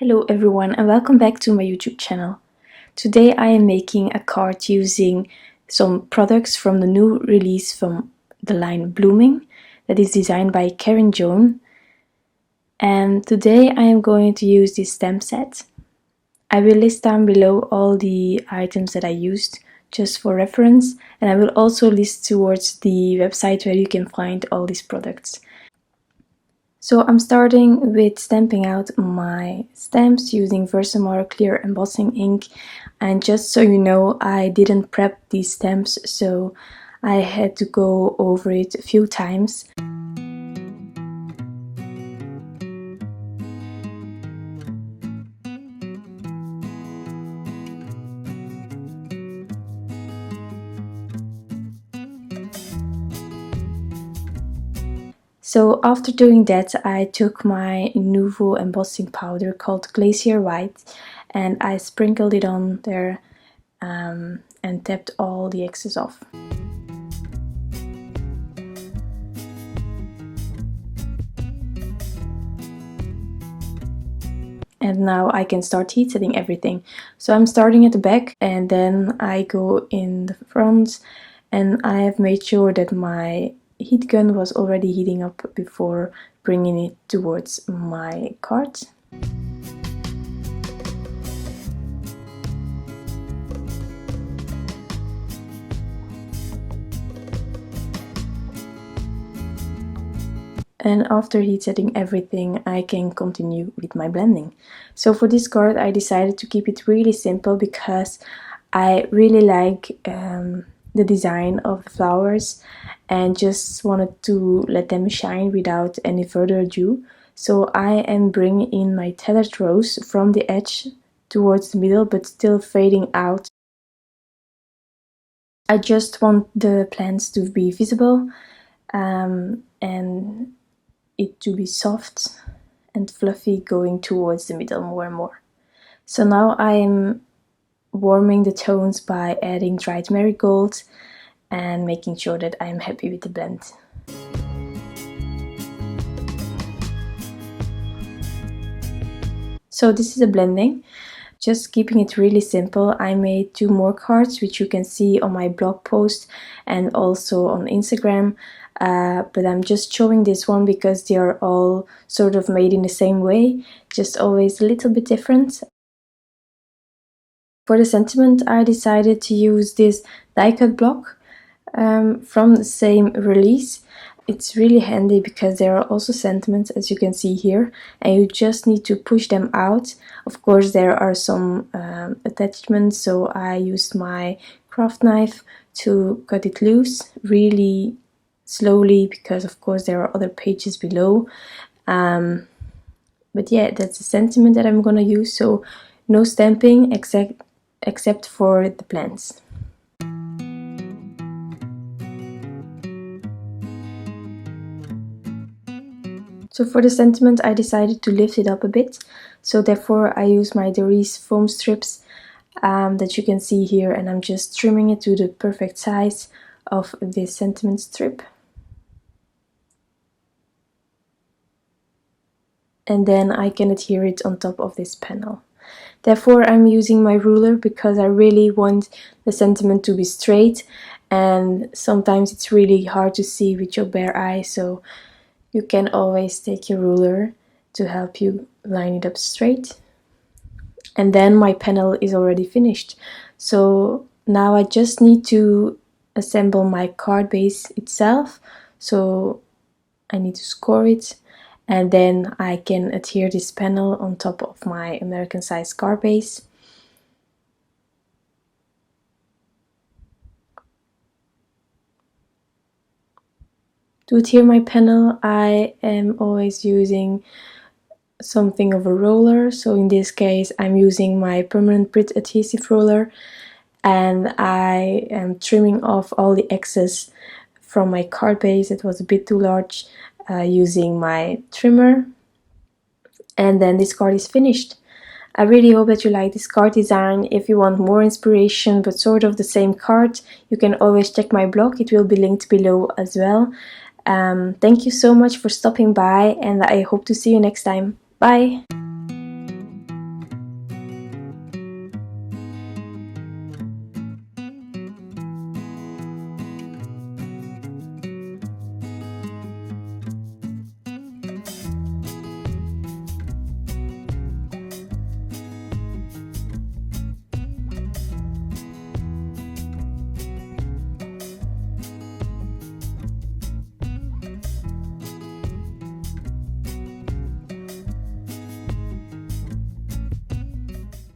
Hello everyone and welcome back to my YouTube channel. Today I am making a card using some products from the new release from the line Blooming that is designed by Karin Joan. And today I am going to use this stamp set. I will list down below all the items that I used just for reference, and I will also list towards the website where you can find all these products. So I'm starting with stamping out my stamps using Versamark clear embossing ink, and just so you know, I didn't prep these stamps, so I had to go over it a few times. So after doing that, I took my Nuvo embossing powder called Glacier White and I sprinkled it on there and tapped all the excess off. And now I can start heat setting everything. So I'm starting at the back and then I go in the front, and I have made sure that my heat gun was already heating up before bringing it towards my card. And after heat setting everything, I can continue with my blending. So for this card I decided to keep it really simple because I really like the design of the flowers and just wanted to let them shine without any further ado. So I am bringing in my Tattered rose from the edge towards the middle, but still fading out. I just want the plants to be visible and it to be soft and fluffy going towards the middle more and more. So now I am warming the tones by adding dried marigold and making sure that I am happy with the blend. So this is the blending, just keeping it really simple. I made 2 more cards which you can see on my blog post and also on Instagram, but I'm just showing this one because they are all sort of made in the same way, just always a little bit different. For the sentiment I decided to use this die cut block from the same release. It's really handy because there are also sentiments, as you can see here, and you just need to push them out. Of course there are some attachments, so I used my craft knife to cut it loose really slowly because of course there are other pages below. But yeah, that's the sentiment that I'm gonna use, so no stamping except for the plants. So for the sentiment I decided to lift it up a bit, so therefore I use my Darice foam strips that you can see here, and I'm just trimming it to the perfect size of this sentiment strip. And then I can adhere it on top of this panel. Therefore I'm using my ruler because I really want the sentiment to be straight, and sometimes it's really hard to see with your bare eye, so you can always take your ruler to help you line it up straight. And then my panel is already finished. So now I just need to assemble my card base itself. So I need to score it, and then I can adhere this panel on top of my American size card base. To adhere my panel, I am always using something of a roller. So in this case I'm using my permanent Pritt adhesive roller, and I am trimming off all the excess from my card base that was a bit too large using my trimmer. And then this card is finished. I really hope that you like this card design. If you want more inspiration but sort of the same card, you can always check my blog, it will be linked below as well. Thank you so much for stopping by, and I hope to see you next time. Bye!